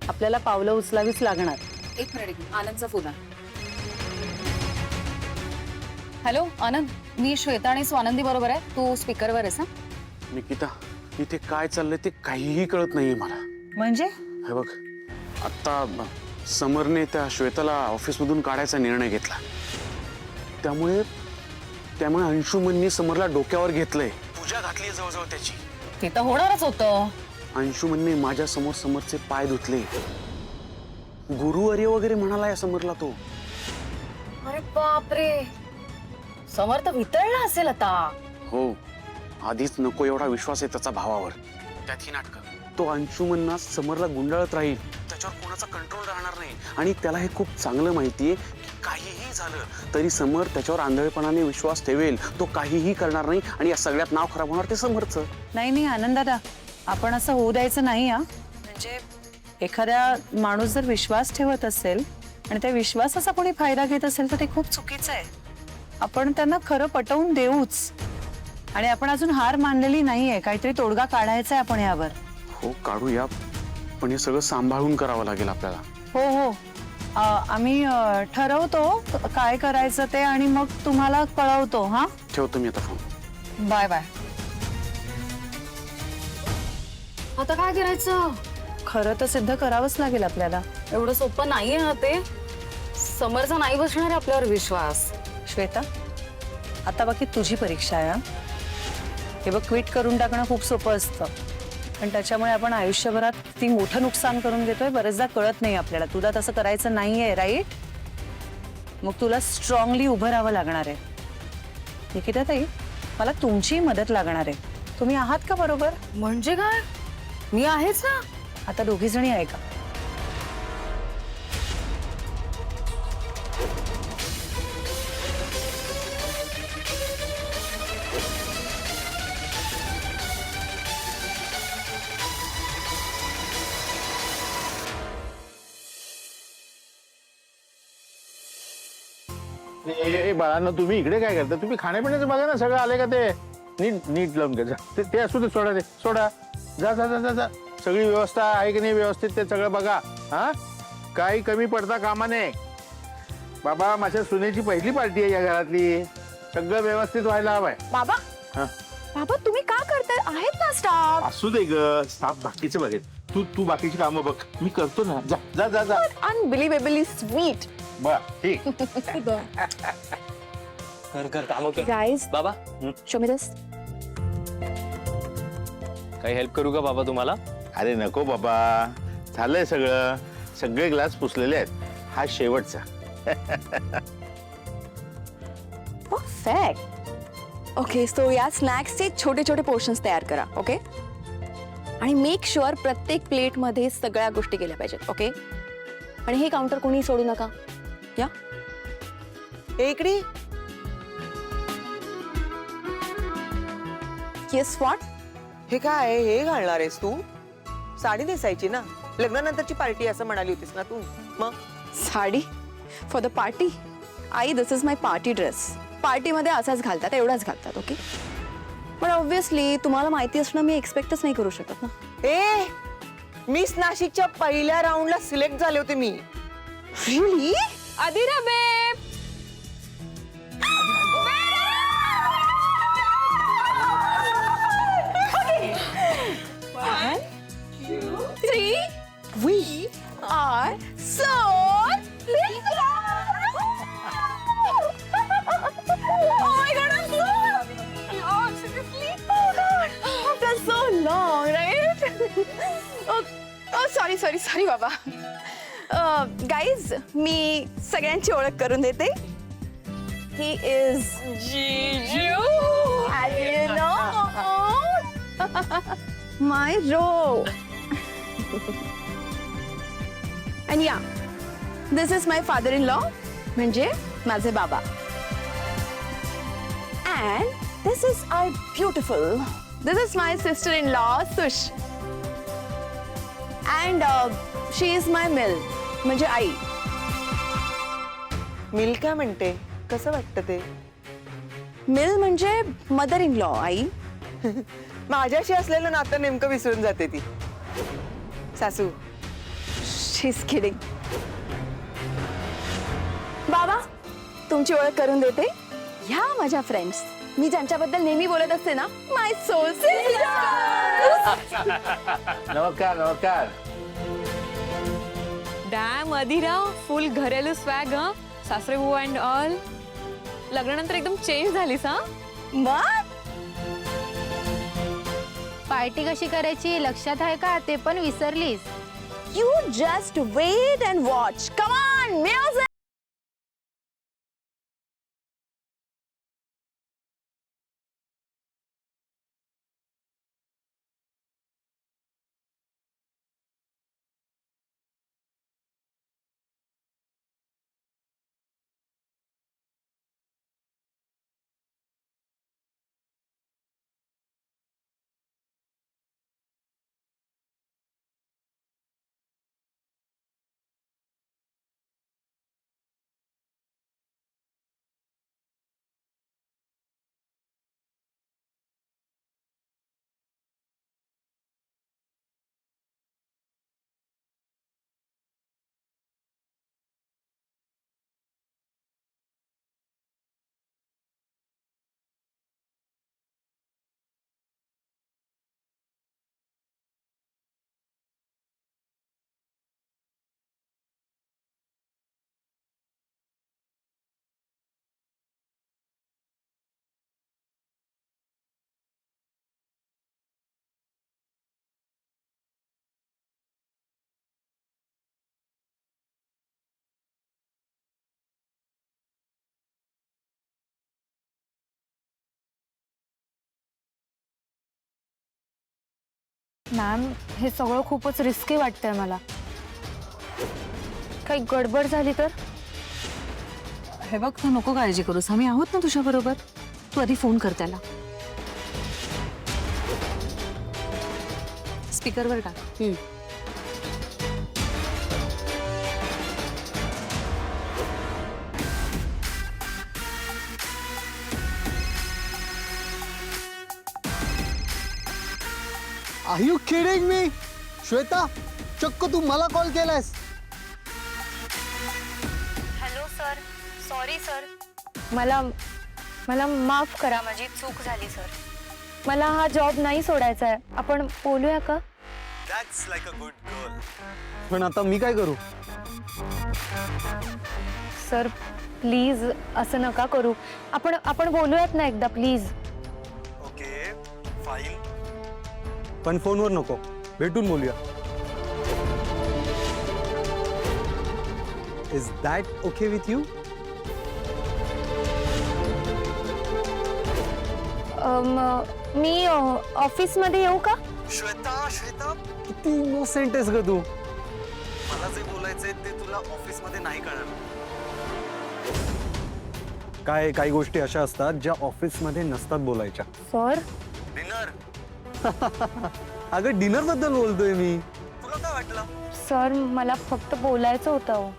आपल्याला पावलं उचलावीच लागणार. एक मिनिट, आनंदचा फोन आहे. हॅलो आनंद, मी श्वेता आणि स्वानंदी बरोबर आहे. तू स्पीकरवर आहेस ना? निकिता, इथे काय चाललंय ते काहीही कळत नाहीये मला. म्हणजे हे बघ, आता समरने त्या श्वेताला ऑफिसमधून काढायचा निर्णय घेतला. त्यामुळे अंशुमननी समरला डोक्यावर घेतलंय. पूजा घातली जवळजवळ त्याची. ते तर होणारच होतं. अंशुमनने माझ्या समोर समरचे पाय धुतले. गुरुवर्य वगैरे म्हणाला या समरला तो. अरे बापरे, समर तर वितळला असेल आता. हो, आधीच नको एवढा विश्वास आहे त्याचा भावावर. त्यात ही नाटकं. तो अंशुमनना समरला गुंडाळत राहील, त्याच्यावर कोणाचा कंट्रोल राहणार नाही. आणि त्याला हे खूप चांगलं माहितीये की काहीही झालं तरी समर त्याच्यावर आंधळेपणाने विश्वास ठेवेल. तो काहीही करणार नाही आणि या सगळ्यात नाव खराब होणार ते समरचं. नाही आनंद दादा, आपण असं होऊ द्यायचं नाही. म्हणजे एखाद्या माणूस जर विश्वास ठेवत असेल आणि त्या विश्वासाचा कोणी फायदा घेत असेल तर ते खूप चुकीचं आहे. आपण त्यांना खरं पटवून देऊच. आणि आपण अजून हार मानलेली नाहीये, काहीतरी तोडगा काढायचा आहे आपण यावर. हो काढूया, पण हे सगळं सांभाळून करावं लागेल आपल्याला. हो, आम्ही ठरवतो काय करायचं ते आणि मग तुम्हाला कळवतो. हा, ठेवतो मी आता फोन. Bye bye. आता काय करायचं? खरं तर सिद्ध करावंच लागेल आपल्याला. एवढं सोपं नाहीये ना ते. समरचा नाही बसणार आहे आपल्यावर विश्वास. श्वेता, आता बाकी तुझी परीक्षा आहे. हे बघ, क्विट करून टाकणं खूप सोपं असतं, पण त्याच्यामुळे आपण आयुष्यभरात ती मोठं नुकसान करून घेतोय. बरेचदा कळत नाही आपल्याला. तुला तसं करायचं नाहीये, राईट? मग तुला स्ट्रॉंगली उभं राहावं लागणार आहे. निकिता ताई, मला तुमची मदत लागणार आहे. तुम्ही आहात का बरोबर? म्हणजे काय? मी आहेच ना. आता दोघी जणी ऐका. बाळांनो, तुम्ही इकडे काय करता? तुम्ही खाण्यापिण्याचं बघा ना, सगळं आले का ते? नीट नीट लावून घ्या. ते असू दे, सोडा ते, सोडा. जा जा जा जा. सगळी व्यवस्था आहे की नाही व्यवस्थित ते सगळं बघा. हा, काही कमी पडता कामा नये. बाबा, माझ्या सुनेची पहिली पार्टी आहे या घरातली. सगळं व्यवस्थित व्हायला हवंय. बाबा, बाबा तुम्ही का करताय? आहेत ना स्टाफ. असू दे ग, स्टाफ बाकीचे बघेल. तू बाकीची कामं बघ, मी करतो ना. जा जा जा जा. अनबिलिव्हेबली स्वीट. बर, ठीक. कर काम कर. गाइस, बाबा, शो मी दिस. काही हेल्प करू का बाबा तुम्हाला? अरे नको बाबा, झालंय सगळं. सगळे ग्लास पुसलेले आहेत. हा शेवटचा. परफेक्ट. ओके, सो या स्नॅक्सचे छोटे छोटे पोर्शन्स तयार करा. ओके, आणि मेक शुअर प्रत्येक प्लेट मध्ये सगळ्या गोष्टी गेल्या पाहिजेत. ओके, आणि हे काउंटर कोणी सोडू नका. या इकडे. Yes, what? हे काय? हे घालणार आहेस तू? साडी नेसायची ना, लग्नानंतरची पार्टी असं म्हणाली होतीस ना तू. मग sari for the party? I, this is my party dress. पार्टीमध्ये असाच घालतात, एवढाच घालतात. ओके, पण ऑब्व्हियसली तुम्हाला माहिती असणं मी एक्सपेक्टच नाही करू शकत ना. ए, मिस नाशिकच्या पहिल्या राऊंडला सिलेक्ट झाले होते मी. रिअली? आदिरा बेब. Three, we are so Oh my God, I'm so happy. Oh, seriously? Oh God, after so long, right? Sorry, बाबा. Guys, मी सगळ्यांची ओळख करून देते. He is Jiju, as you know. My Ro. And yeah, this is my father-in-law, म्हणजे माझे बाबा. And this is our beautiful. This is my sister-in-law, Sush. And she is my Mil, म्हणजे आई. Mill काय म्हणते? कसं वाटतं ते? मिल म्हणजे मदर इन लॉ. आई, माझ्याशी असलेलं नातं नेमकं विसरून जाते ती. सासू. शीज किडिंग. बाबा तुमची ओळख करून देते. ह्या माझ्या फ्रेंड्स, मी ज्यांच्याबद्दल नेहमी बोलत असते ना, माय सोल सिस्टर्स. नमस्कार नमस्कार. डॅम अधिराव, फुल घरेलू स्वॅग ह. सासरे बुवा अँड ऑल. लग्नानंतर एकदम चेंज झालीस हा. मग पार्टी कशी करायची लक्षात आहे का? ते पण विसरलीस. You just wait and watch. Come on music. Ma'am हे सगळं खूपच रिस्की वाटतंय मला. काही गडबड झाली तर? हे बघ, तू नको काळजी करूस, आम्ही आहोत ना तुझ्या बरोबर. तू आधी फोन कर त्याला. स्पीकरवर टाक. Are you kidding me? Shweta, चक्क तू मला कॉल केलायस? Hello sir, sorry sir. मला मला माफ करा, माझी चूक झाली सर. मला हा जॉब नाही सोडायचा आहे. आपण बोलूया का? That's like a good girl. पण आता मी काय करू? सर प्लीज असं नका करू. आपण बोलूयात ना एकदा प्लीज. ओके फाईन, पण फोनवर नको, भेटून बोलूया. Is that okay with you? मी ऑफिसमध्ये येऊ का? श्वेता, श्वेता किती इनोसेंट आहेस ग तू. मला जे बोलायचंय ते तुला ऑफिसमध्ये नाही कळणार. काय काही गोष्टी अशा असतात ज्या ऑफिसमध्ये नसतात बोलायच्या. Sir dinner. अगं डिनर बद्दल बोलतोय मी. तुला काय वाटलं? सर मला फक्त बोलायचं होतं.